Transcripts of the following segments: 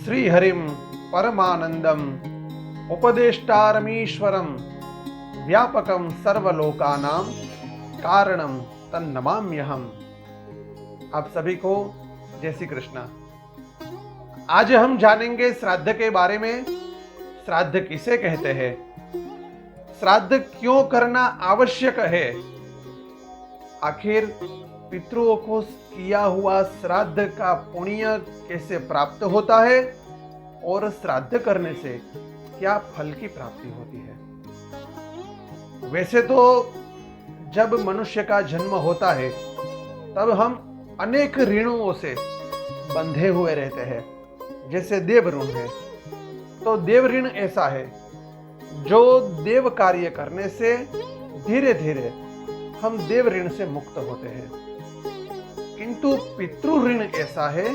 श्रीहरिं परमानंदम उपदेष्टारमीश्वरम व्यापकम सर्वलोकानां कारणम तन्नमाम्यहम्। आप सभी को जय श्री कृष्ण। आज हम जानेंगे श्राद्ध के बारे में। श्राद्ध किसे कहते हैं, श्राद्ध क्यों करना आवश्यक है, आखिर पितरों को किया हुआ श्राद्ध का पुण्य कैसे प्राप्त होता है और श्राद्ध करने से क्या फल की प्राप्ति होती है। वैसे तो जब मनुष्य का जन्म होता है तब हम अनेक ऋणों से बंधे हुए रहते हैं, जैसे देव ऋण है। तो देव ऋण ऐसा है जो देव कार्य करने से धीरे धीरे हम देव ऋण से मुक्त होते हैं, किंतु पितृ ऋण ऐसा है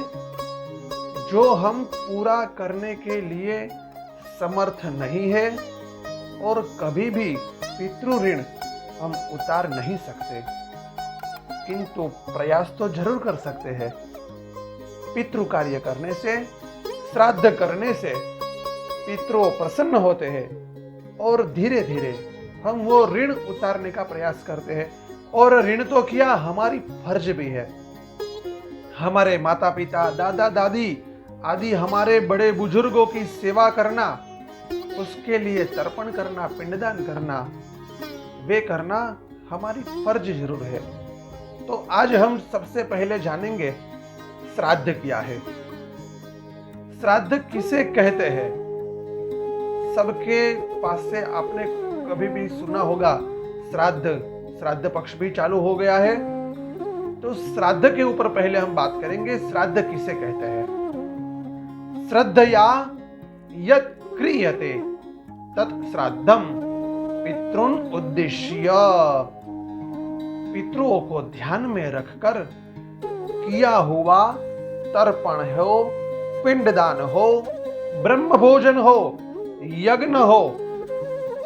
जो हम पूरा करने के लिए समर्थ नहीं है और कभी भी पितृ ऋण हम उतार नहीं सकते, किंतु प्रयास तो जरूर कर सकते हैं। पितृ कार्य करने से, श्राद्ध करने से पितरों प्रसन्न होते हैं और धीरे धीरे हम वो ऋण उतारने का प्रयास करते हैं। और ऋण तो क्या, हमारी फर्ज भी है। हमारे माता पिता, दादा दादी आदि हमारे बड़े बुजुर्गों की सेवा करना, उसके लिए तर्पण करना, पिंडदान करना, वे करना हमारी फर्ज जरूर है। तो आज हम सबसे पहले जानेंगे श्राद्ध क्या है। श्राद्ध किसे कहते हैं। सबके पास से आपने कभी भी सुना होगा श्राद्ध पक्ष भी चालू हो गया है। तो श्राद्ध के ऊपर पहले हम बात करेंगे, श्राद्ध किसे कहते हैं। श्रद्धया यत् क्रियते तत् श्राद्धम पितॄन् उद्देश्य। पितरों को ध्यान में रखकर किया हुआ तर्पण हो, पिंडदान हो, ब्रह्म भोजन हो, यज्ञ हो,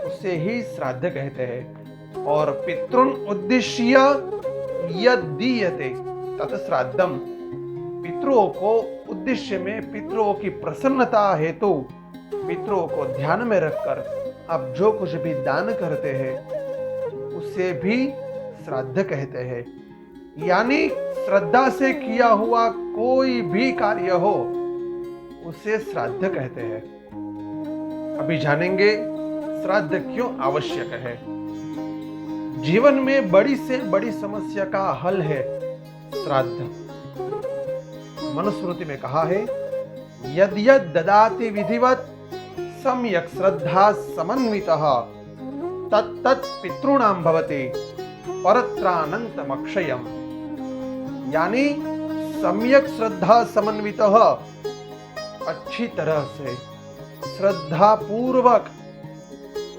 उसे ही श्राद्ध कहते हैं। और पितॄन् उद्देश्य यद् दीयते तत् श्राद्धम। पितरों को उद्देश्य में, पितरों की प्रसन्नता हेतु, पितरों को ध्यान में रखकर आप जो कुछ भी दान करते हैं उसे भी श्राद्ध कहते हैं। यानी श्रद्धा से किया हुआ कोई भी कार्य हो उसे श्राद्ध कहते हैं। अभी जानेंगे श्राद्ध क्यों आवश्यक है। जीवन में बड़ी से बड़ी समस्या का हल है श्राद्ध। मनुस्मृति में कहा है, यद् यद् ददाति विधिवत् सम्यक् श्रद्धा समन्वितः तत् तत् पितॄणां भवति परत्रानन्तमक्षयम्। यानी सम्यक श्रद्धा समन्वितः, अच्छी तरह से श्रद्धा पूर्वक,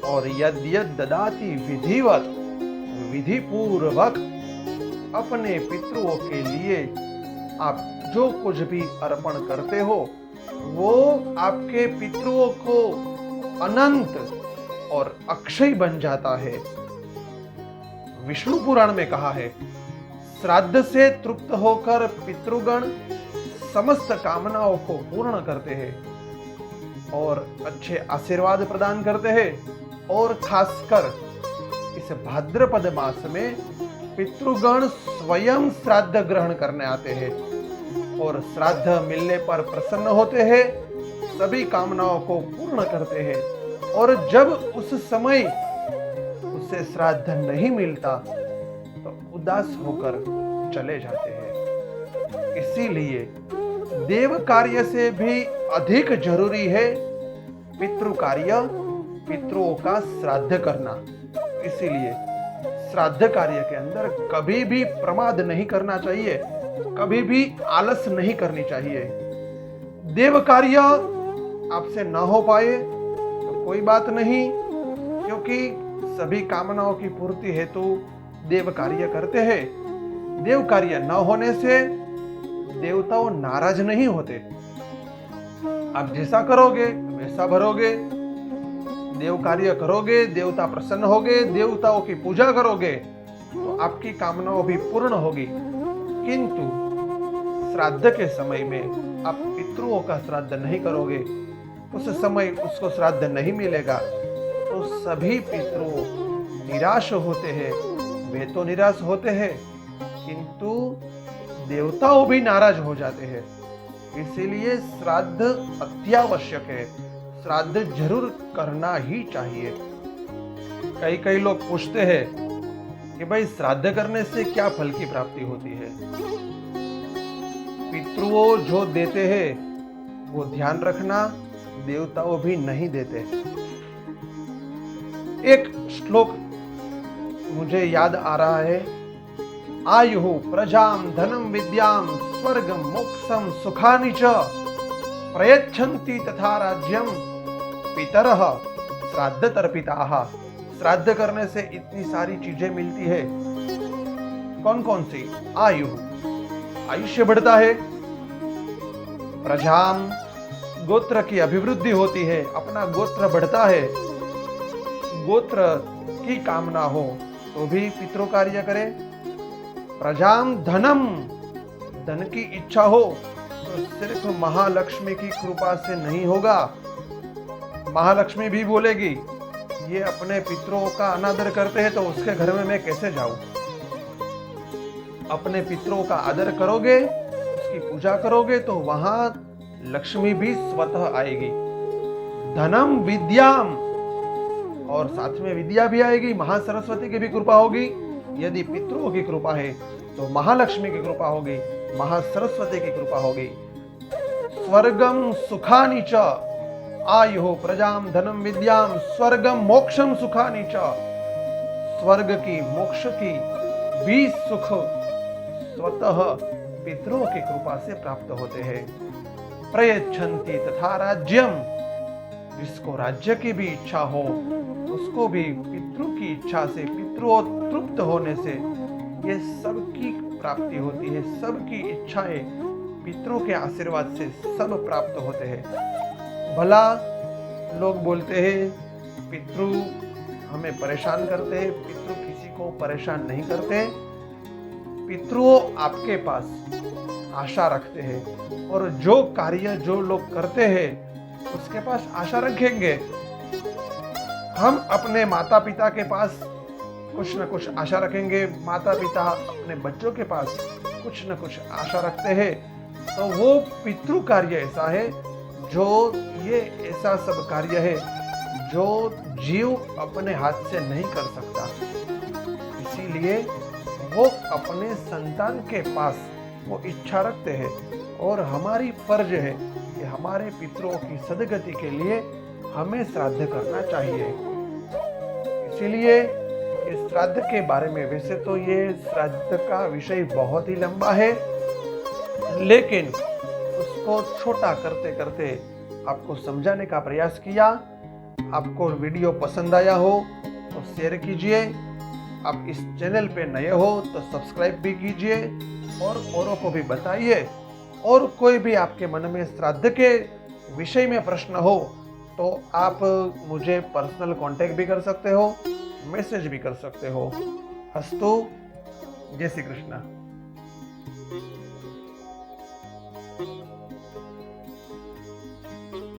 और यद् यद् ददाति विधिवत, विधि पूर्वक अपने पितरों के लिए आप जो कुछ भी अर्पण करते हो वो आपके पितरों को अनंत और अक्षय बन जाता है। विष्णु पुराण में कहा है, श्राद्ध से तृप्त होकर पितृगण समस्त कामनाओं को पूर्ण करते हैं और अच्छे आशीर्वाद प्रदान करते हैं। और खासकर इस भाद्रपद मास में पितृगण स्वयं श्राद्ध ग्रहण करने आते हैं और श्राद्ध मिलने पर प्रसन्न होते हैं, सभी कामनाओं को पूर्ण करते हैं। और जब उस समय उसे श्राद्ध नहीं मिलता तो उदास होकर चले जाते हैं। इसीलिए देव कार्य से भी अधिक जरूरी है पितृ कार्य, पितरों का श्राद्ध करना। इसीलिए श्राद्ध कार्य के अंदर कभी भी प्रमाद नहीं करना चाहिए, कभी भी आलस नहीं करनी चाहिए। देव कार्य आपसे ना हो पाए तो कोई बात नहीं, क्योंकि सभी कामनाओं की पूर्ति हेतु देव कार्य करते हैं। देव कार्य न होने से देवताओं नाराज नहीं होते। आप जैसा करोगे वैसा भरोगे, देव कार्य करोगे, देवता प्रसन्न होगे, देवताओं की पूजा करोगे तो आपकी कामनाओं भी पूर्ण होगी। किंतु श्राद्ध के समय में आप पितरों का श्राद्ध नहीं करोगे, उस समय उसको श्राद्ध नहीं मिलेगा, तो सभी पितरों निराश होते हैं। वे तो निराश होते हैं, किंतु देवताओं भी नाराज हो जाते हैं। इसीलिए श्राद्ध अत्यावश्यक है, श्राद्ध जरूर करना ही चाहिए। कई लोग पूछते हैं कि भाई श्राद्ध करने से क्या फल की प्राप्ति होती है। पितृओं जो देते हैं वो ध्यान रखना, देवताओं भी नहीं देते। एक श्लोक मुझे याद आ रहा है, आयुः प्रजाम धनम विद्याम स्वर्गम मोक्षम सुखानि च प्रयच्छन्ति तथा राज्यम पितरः श्राद्ध तर्पिताः। श्राद्ध करने से इतनी सारी चीजें मिलती है। कौन कौन सी? आयु, आयुष्य बढ़ता है। प्रजाम, गोत्र की अभिवृद्धि होती है, अपना गोत्र बढ़ता है। गोत्र की कामना हो तो भी पितृ कार्य करे। प्रजाम धनम, धन की इच्छा हो तो सिर्फ महालक्ष्मी की कृपा से नहीं होगा। महालक्ष्मी भी बोलेगी ये अपने पितरों का अनादर करते हैं तो उसके घर में मैं कैसे जाऊं। अपने पितरों का आदर करोगे, उसकी पूजा करोगे तो वहां लक्ष्मी भी स्वतः आएगी। धनम विद्याम, और साथ में विद्या भी आएगी, महासरस्वती की भी कृपा होगी। यदि पितरों की कृपा है तो महालक्ष्मी की कृपा होगी, महासरस्वती की कृपा होगी। स्वर्गम सुखानि च, आयुः प्रजाम धनम विद्याम स्वर्गम मोक्षम सुखानि च। स्वर्ग की, मोक्ष की भी सुख स्वतः पितरों की कृपा से प्राप्त होते हैं। प्रयच्छन्ति तथा राज्यम, जिसको राज्य की भी इच्छा हो उसको भी पितृ की इच्छा से, पितरों तृप्त होने से ये सबकी प्राप्ति होती है। सबकी इच्छाएं पितरों के आशीर्वाद से सब प्राप्त होते हैं। भला लोग बोलते हैं पितृ हमें परेशान करते हैं, पितृ किसी को परेशान नहीं करते। पितरों आपके पास आशा रखते हैं और जो कार्य जो लोग करते हैं उसके पास आशा रखेंगे। हम अपने माता पिता के पास कुछ न कुछ आशा रखेंगे, माता पिता अपने बच्चों के पास कुछ न कुछ आशा रखते हैं। तो वो पितृ कार्य ऐसा है जो, ये ऐसा सब कार्य है जो जीव अपने हाथ से नहीं कर सकता। इसीलिए वो अपने संतान के पास वो इच्छा रखते हैं और हमारी फर्ज है कि हमारे पितरों की सदगति के लिए हमें श्राद्ध करना चाहिए। इसीलिए इस श्राद्ध के बारे में, वैसे तो ये श्राद्ध का विषय बहुत ही लंबा है, लेकिन उसको छोटा करते करते आपको समझाने का प्रयास किया। आपको वीडियो पसंद आया हो तो शेयर कीजिए। आप इस चैनल पे नए हो तो सब्सक्राइब भी कीजिए और औरों को भी बताइए। और कोई भी आपके मन में श्राद्ध के विषय में प्रश्न हो तो आप मुझे पर्सनल कांटेक्ट भी कर सकते हो, मैसेज भी कर सकते हो। अस्तु, जय श्री कृष्ण।